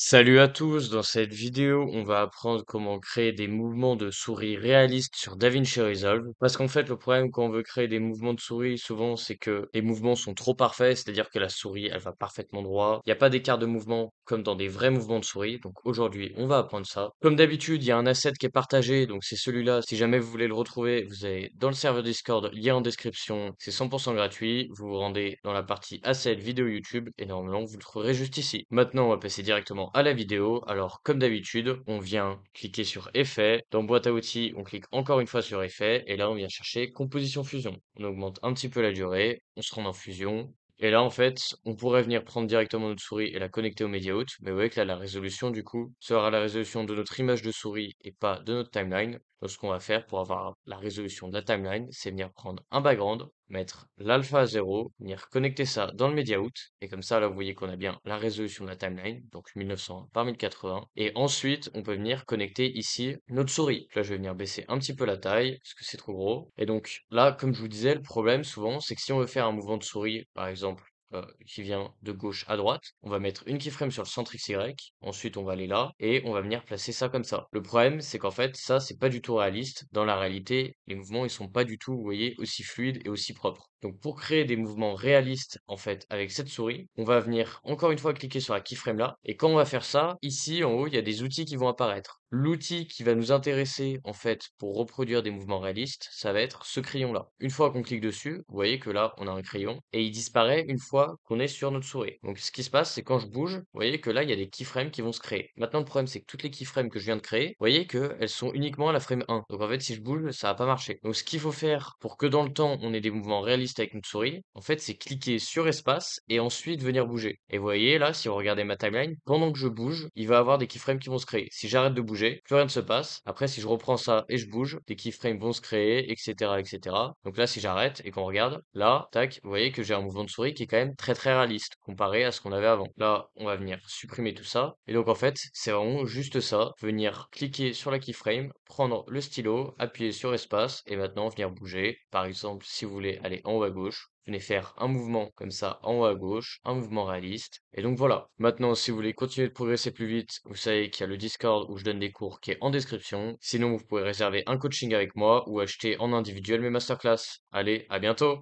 Salut à tous, dans cette vidéo, on va apprendre comment créer des mouvements de souris réalistes sur DaVinci Resolve. Parce qu'en fait, le problème quand on veut créer des mouvements de souris, souvent, c'est que les mouvements sont trop parfaits, c'est-à-dire que la souris, elle va parfaitement droit. Il n'y a pas d'écart de mouvement comme dans des vrais mouvements de souris. Donc aujourd'hui, on va apprendre ça. Comme d'habitude, il y a un asset qui est partagé, donc c'est celui-là. Si jamais vous voulez le retrouver, vous allez dans le serveur Discord, lien en description. C'est 100% gratuit. Vous vous rendez dans la partie asset vidéo YouTube et normalement, vous le trouverez juste ici. Maintenant, on va passer directement à la vidéo. Alors, comme d'habitude, on vient cliquer sur Effet. Dans Boîte à outils, on clique encore une fois sur Effet. Et là, on vient chercher Composition Fusion. On augmente un petit peu la durée. On se rend en fusion. Et là, en fait, on pourrait venir prendre directement notre souris et la connecter au MediaOut. Mais vous voyez que là, la résolution, du coup, sera la résolution de notre image de souris et pas de notre timeline. Donc, ce qu'on va faire pour avoir la résolution de la timeline, c'est venir prendre un background, mettre l'alpha à 0, venir connecter ça dans le MediaOut. Et comme ça, là, vous voyez qu'on a bien la résolution de la timeline, donc 1900 par 1080. Et ensuite, on peut venir connecter ici notre souris. Là, je vais venir baisser un petit peu la taille, parce que c'est trop gros. Et donc là, comme je vous disais, le problème souvent, c'est que si on veut faire un mouvement de souris, par exemple, qui vient de gauche à droite, on va mettre une keyframe sur le centre XY, ensuite on va aller là, et on va venir placer ça comme ça. Le problème, c'est qu'en fait, ça, c'est pas du tout réaliste. Dans la réalité, les mouvements, ils sont pas du tout, vous voyez, aussi fluides et aussi propres. Donc pour créer des mouvements réalistes, en fait, avec cette souris, on va venir encore une fois cliquer sur la keyframe là, et quand on va faire ça, ici, en haut, il y a des outils qui vont apparaître. L'outil qui va nous intéresser, en fait, pour reproduire des mouvements réalistes, ça va être ce crayon-là. Une fois qu'on clique dessus, vous voyez que là, on a un crayon, et il disparaît une fois qu'on est sur notre souris. Donc, ce qui se passe, c'est quand je bouge, vous voyez que là, il y a des keyframes qui vont se créer. Maintenant, le problème, c'est que toutes les keyframes que je viens de créer, vous voyez qu'elles sont uniquement à la frame 1. Donc, en fait, si je bouge, ça va pas marcher. Donc, ce qu'il faut faire pour que dans le temps, on ait des mouvements réalistes avec notre souris, en fait, c'est cliquer sur espace et ensuite venir bouger. Et vous voyez, là, si vous regardez ma timeline, pendant que je bouge, il va y avoir des keyframes qui vont se créer. Si j'arrête de bouger, plus rien ne se passe. Après, si je reprends ça et je bouge, des keyframes vont se créer, etc., etc. Donc là, si j'arrête et qu'on regarde, là, tac, vous voyez que j'ai un mouvement de souris qui est quand même très très réaliste comparé à ce qu'on avait avant. Là, on va venir supprimer tout ça. Et donc, en fait, c'est vraiment juste ça. Venir cliquer sur la keyframe, prendre le stylo, appuyer sur espace et maintenant venir bouger. Par exemple, si vous voulez aller en haut à gauche, venez faire un mouvement comme ça en haut à gauche, un mouvement réaliste. Et donc voilà. Maintenant, si vous voulez continuer de progresser plus vite, vous savez qu'il y a le Discord où je donne des cours qui est en description. Sinon, vous pouvez réserver un coaching avec moi ou acheter en individuel mes masterclass. Allez, à bientôt!